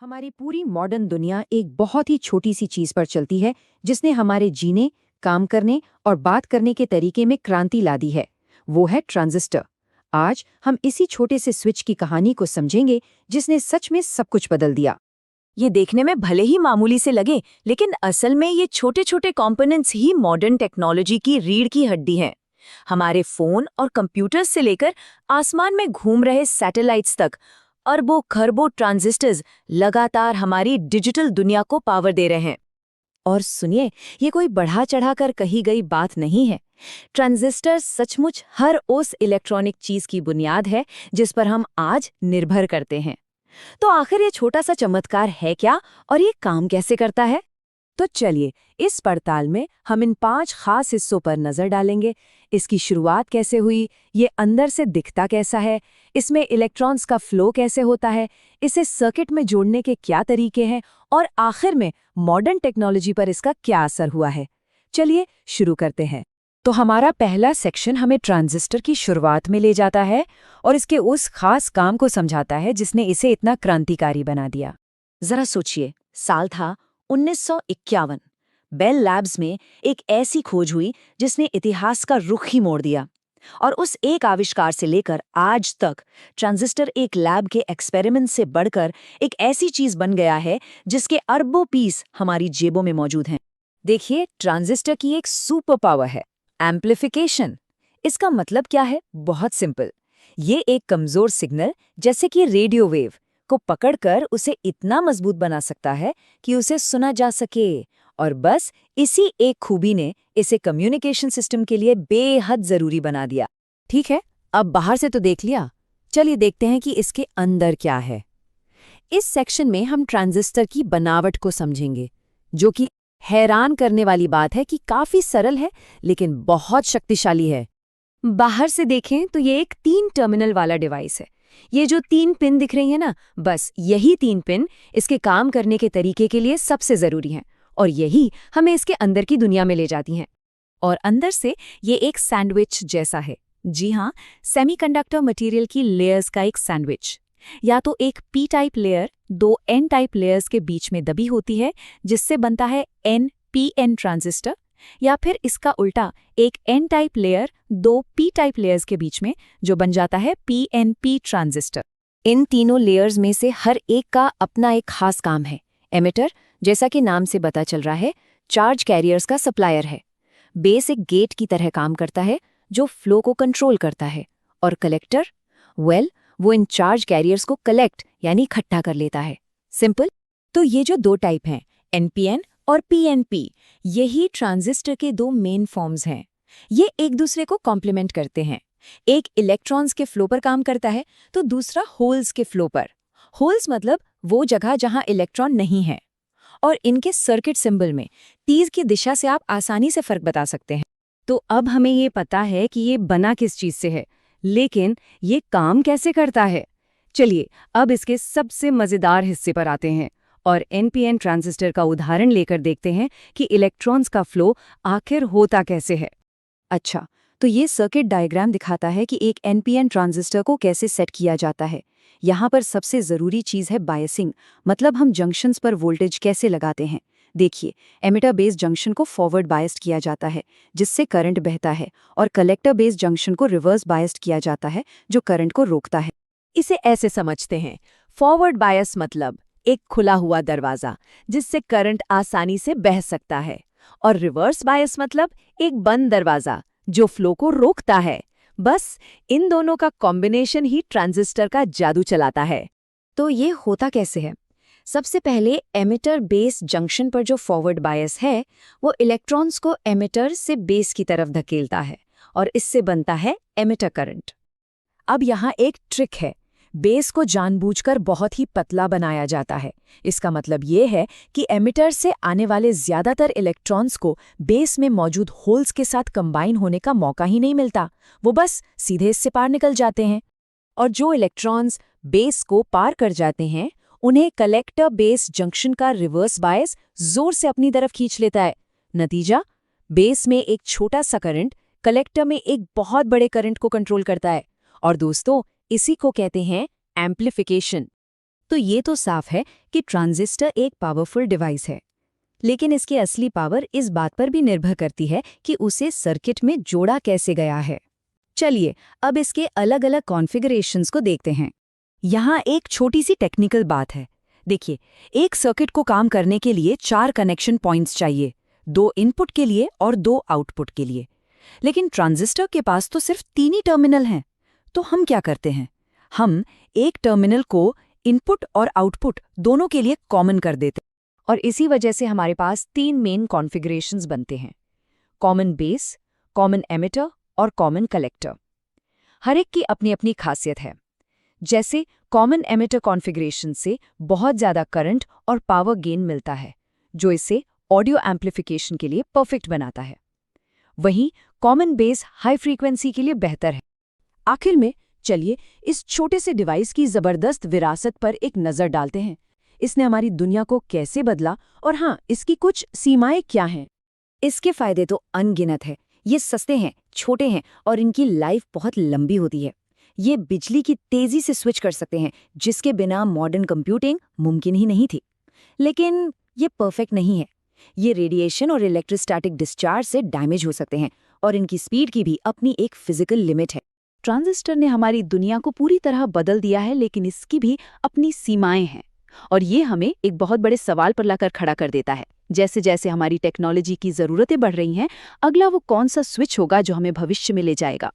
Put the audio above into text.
हमारी पूरी मॉडर्न दुनिया एक बहुत ही छोटी सी चीज पर चलती है जिसने हमारे जीने, काम करने और बात करने के तरीके में क्रांति ला दी है। वो है ट्रांजिस्टर। आज हम इसी छोटे से स्विच की कहानी को समझेंगे जिसने सच में सब कुछ बदल दिया। ये देखने में भले ही मामूली से लगे, लेकिन असल में ये छोटे छोटे कंपोनेंट्स ही मॉडर्न टेक्नोलॉजी की रीढ़ की हड्डी हैं। हमारे फोन और कंप्यूटर्स से लेकर आसमान में घूम रहे सैटेलाइट्स तक अरबों खरबों ट्रांजिस्टर्स लगातार हमारी डिजिटल दुनिया को पावर दे रहे हैं। और सुनिए, ये कोई बढ़ा चढ़ाकर कही गई बात नहीं है। ट्रांजिस्टर सचमुच हर उस इलेक्ट्रॉनिक चीज की बुनियाद है जिस पर हम आज निर्भर करते हैं। तो आखिर ये छोटा सा चमत्कार है क्या, और ये काम कैसे करता है? तो चलिए, इस पड़ताल में हम इन 5 खास हिस्सों पर नजर डालेंगे। इसकी शुरुआत कैसे हुई, ये अंदर से दिखता कैसा है, इसमें इलेक्ट्रॉन्स का फ्लो कैसे होता है, इसे सर्किट में जोड़ने के क्या तरीके हैं, और आखिर में मॉडर्न टेक्नोलॉजी पर इसका क्या असर हुआ है। चलिए शुरू करते हैं। तो हमारा पहला सेक्शन हमें ट्रांजिस्टर की शुरुआत में ले जाता है और इसके उस खास काम को समझाता है जिसने इसे इतना क्रांतिकारी बना दिया। जरा सोचिए, साल था 1951। बेल लैब्स में एक ऐसी खोज हुई जिसने इतिहास का रुख ही मोड़ दिया। और उस एक आविष्कार से लेकर आज तक ट्रांजिस्टर एक लैब के एक्सपेरिमेंट से बढ़कर एक ऐसी चीज बन गया है जिसके अरबों पीस हमारी जेबों में मौजूद हैं। देखिए, ट्रांजिस्टर की एक सुपर पावर है, एम्प्लीफिकेशन। इसका मतलब क्या है? बहुत सिंपल। ये एक कमजोर सिग्नल, जैसे कि रेडियो वेव, को पकड़कर उसे इतना मजबूत बना सकता है कि उसे सुना जा सके। और बस इसी एक खूबी ने इसे कम्युनिकेशन सिस्टम के लिए बेहद जरूरी बना दिया। ठीक है, अब बाहर से तो देख लिया, चलिए देखते हैं कि इसके अंदर क्या है। इस सेक्शन में हम ट्रांजिस्टर की बनावट को समझेंगे, जो कि हैरान करने वाली बात है कि काफी सरल है लेकिन बहुत शक्तिशाली है। बाहर से देखें तो ये एक 3 टर्मिनल वाला डिवाइस है। ये जो 3 पिन दिख रही है ना, बस यही 3 पिन इसके काम करने के तरीके के लिए सबसे जरूरी हैं, और यही हमें इसके अंदर की दुनिया में ले जाती हैं। और अंदर से ये एक सैंडविच जैसा है। जी हाँ, सेमीकंडक्टर मटेरियल की लेयर्स का एक सैंडविच। या तो एक P type layer 2 N type layers के बीच में दबी होती है, जिससे बनता है NPN ट्रांजिस्टर, या फिर इसका उल्टा, एक N type layer 2 P type layers के बीच में, जो बन जाता है PNP ट्रांजिस्टर। इन तीनों लेयर्स में से हर एक का अपना एक खास काम है। एमिटर, जैसा कि नाम से पता चल रहा है, चार्ज कैरियर्स का सप्लायर है। बेस एक गेट की तरह काम करता है जो फ्लो को कंट्रोल करता है। और कलेक्टर, वो इन चार्ज कैरियर्स को कलेक्ट यानी इकट्ठा कर लेता है। सिंपल। तो ये जो 2 टाइप हैं, NPN और PNP, यही ट्रांजिस्टर के 2 मेन फॉर्म्स हैं। ये एक दूसरे को कॉम्प्लीमेंट करते हैं। एक इलेक्ट्रॉन्स के फ्लो पर काम करता है तो दूसरा होल्स के फ्लो पर। होल्स मतलब वो जगह जहां इलेक्ट्रॉन नहीं है। और इनके सर्किट सिंबल में तीर की दिशा से आप आसानी से फर्क बता सकते हैं। तो अब हमें ये पता है कि ये बना किस चीज से है, लेकिन ये काम कैसे करता है। चलिए अब इसके सबसे मजेदार हिस्से पर आते हैं और NPN ट्रांजिस्टर का उदाहरण लेकर देखते हैं कि इलेक्ट्रॉन्स का फ्लो आखिर होता कैसे है। अच्छा, तो ये सर्किट डायग्राम दिखाता है कि एक NPN ट्रांजिस्टर को कैसे सेट किया जाता है। यहाँ पर सबसे ज़रूरी चीज़ है बायसिंग, मतलब हम जंक्शंस पर वोल्टेज कैसे लगाते हैं। देखिए, एमिटर बेस जंक्शन को फॉरवर्ड बायस्ड किया जाता है जिससे करंट बहता है, और कलेक्टर बेस जंक्शन को रिवर्स बायस्ड किया जाता है जो करंट को रोकता है। इसे ऐसे समझते हैं, फॉरवर्ड बायस मतलब एक खुला हुआ दरवाज़ा जिससे करंट आसानी से बह सकता है, और रिवर्स बायस मतलब एक बंद दरवाज़ा जो फ्लो को रोकता है। बस इन दोनों का कॉम्बिनेशन ही ट्रांजिस्टर का जादू चलाता है। तो ये होता कैसे है? सबसे पहले एमिटर बेस जंक्शन पर जो फॉरवर्ड बायस है वो इलेक्ट्रॉन्स को एमिटर से बेस की तरफ धकेलता है, और इससे बनता है एमिटर करंट। अब यहाँ एक ट्रिक है, बेस को जानबूझकर बहुत ही पतला बनाया जाता है। इसका मतलब ये है कि एमिटर से आने वाले ज्यादातर इलेक्ट्रॉन्स को बेस में मौजूद होल्स के साथ कंबाइन होने का मौका ही नहीं मिलता, वो बस सीधे इससे पार निकल जाते हैं। और जो इलेक्ट्रॉन्स बेस को पार कर जाते हैं उन्हें कलेक्टर बेस जंक्शन का रिवर्स बायस जोर से अपनी तरफ खींच लेता है। नतीजा, बेस में एक छोटा सा करंट कलेक्टर में एक बहुत बड़े करंट को कंट्रोल करता है। और दोस्तों, इसी को कहते हैं एम्प्लीफिकेशन। तो ये तो साफ है कि ट्रांजिस्टर एक पावरफुल डिवाइस है, लेकिन इसकी असली पावर इस बात पर भी निर्भर करती है कि उसे सर्किट में जोड़ा कैसे गया है। चलिए अब इसके अलग अलग कॉन्फ़िगरेशंस को देखते हैं। यहाँ एक छोटी सी टेक्निकल बात है। देखिए, एक सर्किट को काम करने के लिए 4 कनेक्शन पॉइंट्स चाहिए, 2 इनपुट के लिए और 2 आउटपुट के लिए। लेकिन ट्रांजिस्टर के पास तो सिर्फ 3 ही टर्मिनल हैं। तो हम क्या करते हैं? हम एक टर्मिनल को इनपुट और आउटपुट दोनों के लिए कॉमन कर देते हैं, और इसी वजह से हमारे पास 3 मेन कॉन्फ़िगरेशंस बनते हैं: कॉमन बेस, कॉमन एमिटर और कॉमन कलेक्टर। हर एक की अपनी अपनी खासियत है। जैसे कॉमन एमिटर कॉन्फ़िगरेशन से बहुत ज़्यादा करंट और पावर गेन मिलता है, जो इसे ऑडियो एम्प्लीफिकेशन के लिए परफेक्ट बनाता है। वहीं कॉमन बेस हाई फ्रीक्वेंसी के लिए बेहतर है। आखिर में चलिए इस छोटे से डिवाइस की ज़बरदस्त विरासत पर एक नज़र डालते हैं। इसने हमारी दुनिया को कैसे बदला, और हाँ, इसकी कुछ सीमाएं क्या हैं। इसके फायदे तो अनगिनत है। ये सस्ते हैं, छोटे हैं और इनकी लाइफ बहुत लंबी होती है। ये बिजली की तेज़ी से स्विच कर सकते हैं, जिसके बिना मॉडर्न कंप्यूटिंग मुमकिन ही नहीं थी। लेकिन ये परफेक्ट नहीं है। ये रेडिएशन और इलेक्ट्रोस्टैटिक डिस्चार्ज से डैमेज हो सकते हैं, और इनकी स्पीड की भी अपनी एक फिजिकल लिमिट है। ट्रांजिस्टर ने हमारी दुनिया को पूरी तरह बदल दिया है, लेकिन इसकी भी अपनी सीमाएं हैं। और ये हमें एक बहुत बड़े सवाल पर लाकर खड़ा कर देता है। जैसे जैसे हमारी टेक्नोलॉजी की ज़रूरतें बढ़ रही हैं, अगला वो कौन सा स्विच होगा जो हमें भविष्य में ले जाएगा।